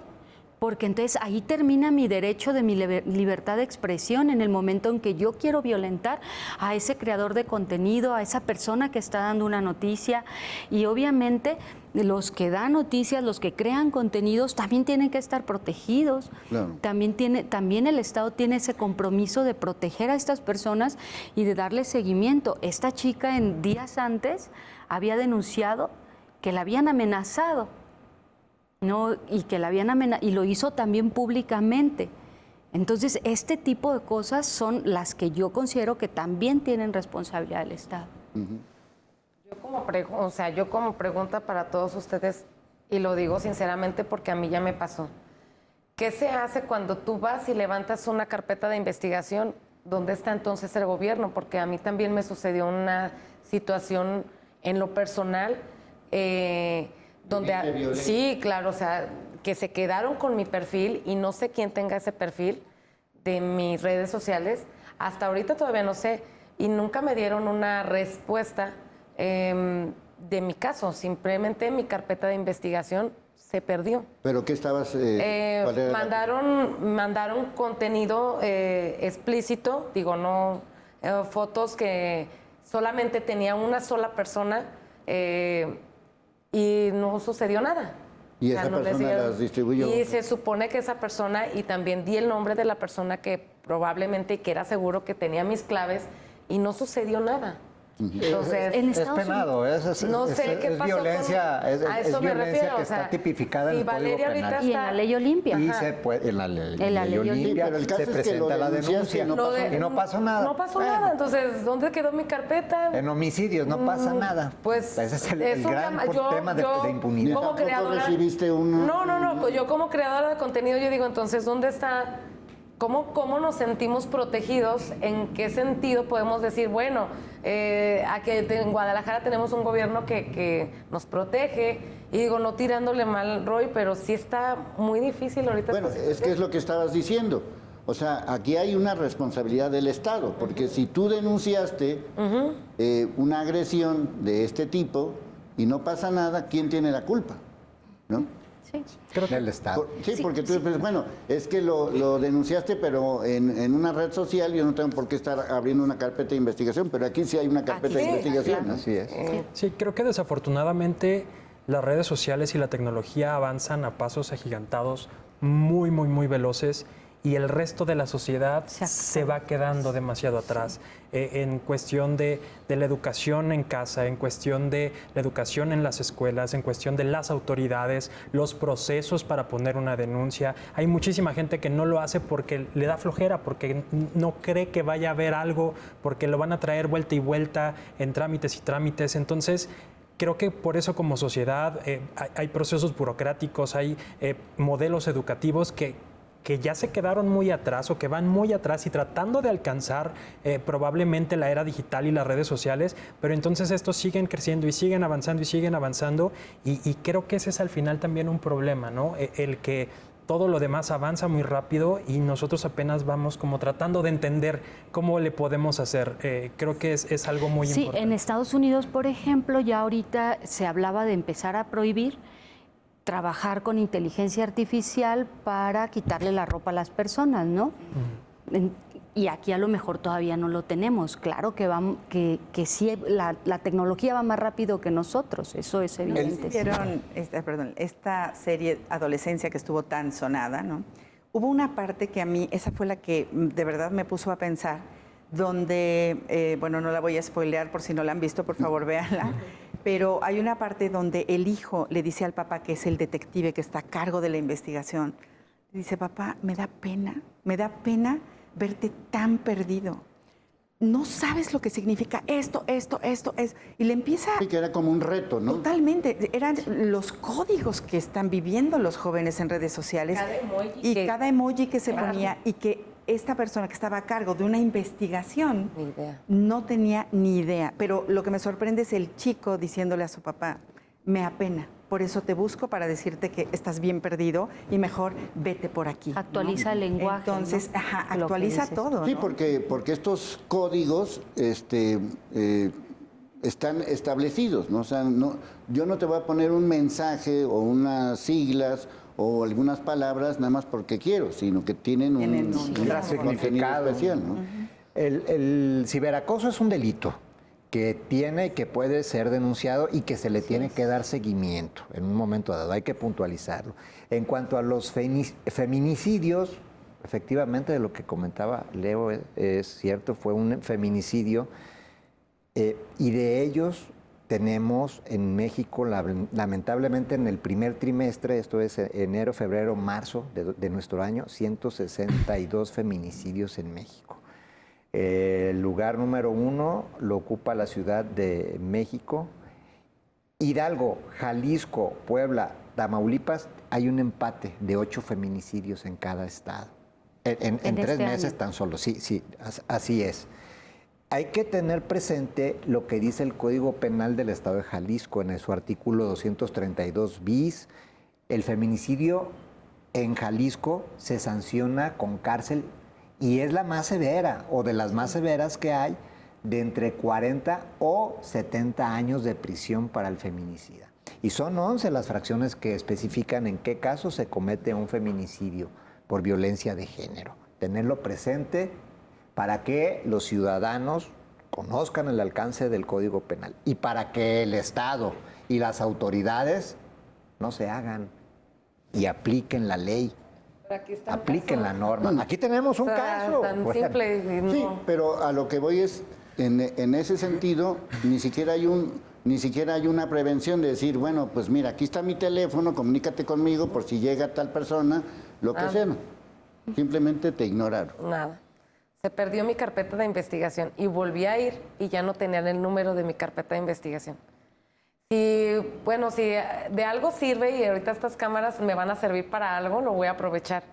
Porque entonces ahí termina mi derecho de mi libertad de expresión en el momento en que yo quiero violentar a ese creador de contenido, a esa persona que está dando una noticia. Y obviamente los que dan noticias, los que crean contenidos, también tienen que estar protegidos. Claro. También el Estado tiene ese compromiso de proteger a estas personas y de darle seguimiento. Esta chica en días antes había denunciado que la habían amenazado. No, y que la habían y lo hizo también públicamente. Entonces, este tipo de cosas son las que yo considero que también tienen responsabilidad del Estado. Yo como pregunta para todos ustedes, y lo digo sinceramente porque a mí ya me pasó, ¿qué se hace cuando tú vas y levantas una carpeta de investigación? ¿Dónde está entonces el gobierno? Porque a mí también me sucedió una situación en lo personal, donde sí, claro, o sea, que se quedaron con mi perfil y no sé quién tenga ese perfil de mis redes sociales. Hasta ahorita todavía no sé y nunca me dieron una respuesta de mi caso. Simplemente mi carpeta de investigación se perdió. ¿Pero qué estabas...? Mandaron contenido explícito, digo, no fotos que solamente tenía una sola persona y no sucedió nada. Y O sea, esa no les persona dieron. las distribuyó. Y se supone que esa persona, y también di el nombre de la persona que probablemente y que era seguro que tenía mis claves, y no sucedió nada. Entonces, En Es Estados penado, no sé qué es pasó violencia, con- es a eso me violencia refiero, que o sea, está tipificada si en el Código Valeria ahorita Penal. Y en la ley Olimpia. Y Ajá. se puede, en la ley, En la ley Olimpia Olimpia. Pero el caso se es que lo presenta la denunciaste denuncia y no Lo de- y no pasó nada. No pasó nada, entonces, ¿dónde quedó mi carpeta? En homicidios no pasa nada. Pues ese es el eso gran llama- yo- tema de yo impunidad. como ¿Tampoco creadora recibiste un...? No, yo como creadora de contenido yo digo, entonces, ¿dónde está? ¿Cómo nos sentimos protegidos? ¿En qué sentido podemos decir, bueno, en Guadalajara tenemos un gobierno que nos protege? Y digo, no tirándole mal, Roy, pero sí está muy difícil ahorita. Bueno, esta es que es lo que estabas diciendo. O sea, aquí hay una responsabilidad del Estado, porque si tú denunciaste una agresión de este tipo y no pasa nada, ¿quién tiene la culpa? ¿No? Sí. Del Estado. Sí, porque tú dices, bueno, es que lo denunciaste, pero en una red social yo no tengo por qué estar abriendo una carpeta de investigación, pero aquí sí hay una carpeta de sí, investigación. Así es. Sí, creo que desafortunadamente las redes sociales y la tecnología avanzan a pasos agigantados muy, muy, muy veloces y el resto de la sociedad se va quedando demasiado atrás en cuestión de la educación en casa, en cuestión de la educación en las escuelas, en cuestión de las autoridades, los procesos para poner una denuncia. Hay muchísima gente que no lo hace porque le da flojera, porque no cree que vaya a haber algo, porque lo van a traer vuelta y vuelta en trámites y trámites. Entonces, creo que por eso como sociedad hay procesos burocráticos, hay modelos educativos que ya se quedaron muy atrás o que van muy atrás y tratando de alcanzar probablemente la era digital y las redes sociales, pero entonces estos siguen creciendo y siguen avanzando y creo que ese es al final también un problema, ¿no? El que todo lo demás avanza muy rápido y nosotros apenas vamos como tratando de entender cómo le podemos hacer. Creo que es algo muy importante. Sí, en Estados Unidos, por ejemplo, ya ahorita se hablaba de empezar a prohibir trabajar con inteligencia artificial para quitarle la ropa a las personas, ¿no? Y aquí a lo mejor todavía no lo tenemos. Claro que sí, la tecnología va más rápido que nosotros, eso es evidente. Vieron esta serie Adolescencia que estuvo tan sonada, ¿no? Hubo una parte que a mí, esa fue la que de verdad me puso a pensar, donde, bueno, no la voy a spoilear por si no la han visto, por favor véanla, pero hay una parte donde el hijo le dice al papá, que es el detective que está a cargo de la investigación, le dice, papá, me da pena verte tan perdido. No sabes lo que significa esto. Y le empieza... Sí, que era como un reto, ¿no? Totalmente. Eran los códigos que están viviendo los jóvenes en redes sociales. Cada emoji que se ponía y que esta persona que estaba a cargo de una investigación no tenía ni idea. Pero lo que me sorprende es el chico diciéndole a su papá, me apena. Por eso te busco para decirte que estás bien perdido y mejor vete por aquí. Actualiza el lenguaje. Entonces, ¿no? Actualiza todo. Sí, ¿no? porque estos códigos están establecidos, ¿no? O sea, yo no te voy a poner un mensaje o unas siglas o algunas palabras nada más porque quiero, sino que tienen un significado especial, ¿no? El ciberacoso es un delito que tiene y que puede ser denunciado y que se le tiene que dar seguimiento en un momento dado, hay que puntualizarlo. En cuanto a los feminicidios, efectivamente de lo que comentaba Leo es cierto, fue un feminicidio y de ellos tenemos en México, lamentablemente en el primer trimestre, esto es enero, febrero, marzo de nuestro año, 162 feminicidios en México. El lugar número 1 lo ocupa la Ciudad de México. Hidalgo, Jalisco, Puebla, Tamaulipas, hay un empate de 8 feminicidios en cada estado. En 3 meses tan solo, sí, así es. Hay que tener presente lo que dice el Código Penal del Estado de Jalisco en su artículo 232 bis. El feminicidio en Jalisco se sanciona con cárcel y es la más severa o de las más severas que hay, de entre 40 o 70 años de prisión para el feminicida. Y son 11 las fracciones que especifican en qué caso se comete un feminicidio por violencia de género. Tenerlo presente para que los ciudadanos conozcan el alcance del Código Penal y para que el Estado y las autoridades no se hagan y apliquen la ley, Pero aquí está el apliquen caso. la norma. Aquí tenemos un O sea, caso. tan Bueno, simple y no- Sí, pero a lo que voy es, en ese sentido, ni siquiera hay una prevención de decir, bueno, pues mira, aquí está mi teléfono, comunícate conmigo por si llega tal persona, lo que sea. Simplemente te ignoraron. Nada. Se perdió mi carpeta de investigación y volví a ir y ya no tenían el número de mi carpeta de investigación. Y bueno, si de algo sirve y ahorita estas cámaras me van a servir para algo, lo voy a aprovechar.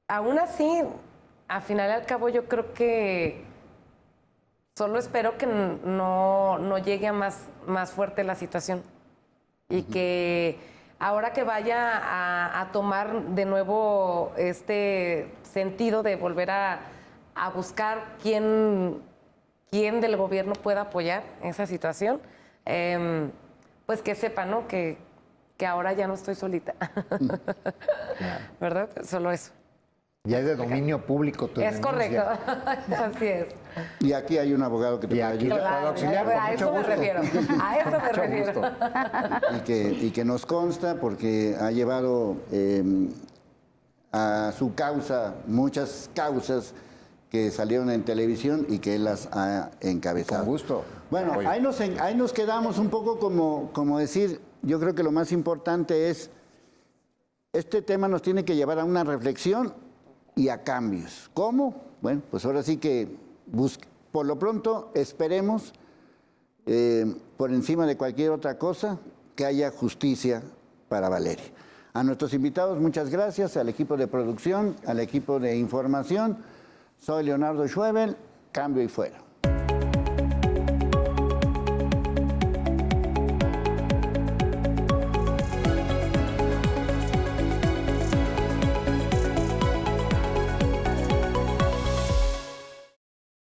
Aún así, al final y al cabo, yo creo que solo espero que no llegue a más fuerte la situación y que ahora que vaya a tomar de nuevo este sentido de volver a buscar quién del gobierno pueda apoyar esa situación, pues que sepa, ¿no? Que ahora ya no estoy solita. ¿Verdad? Solo eso. ya es de dominio público tu Es correcto. denuncia. Así es. Y aquí hay un abogado que te Y puede aquí le ayudar. puedo auxiliar con A mucho eso me gusto. refiero. A eso me Mucho refiero. gusto. Y que nos consta porque ha llevado a su causa muchas causas que salieron en televisión y que él las ha encabezado. Con gusto. Bueno, Apoyo. ahí nos quedamos un poco como decir, yo creo que lo más importante es, este tema nos tiene que llevar a una reflexión y a cambios. ¿Cómo? Bueno, pues ahora sí que por lo pronto esperemos, por encima de cualquier otra cosa, que haya justicia para Valeria. A nuestros invitados, muchas gracias, al equipo de producción, al equipo de información. Soy Leonardo Schwebel, cambio y fuera.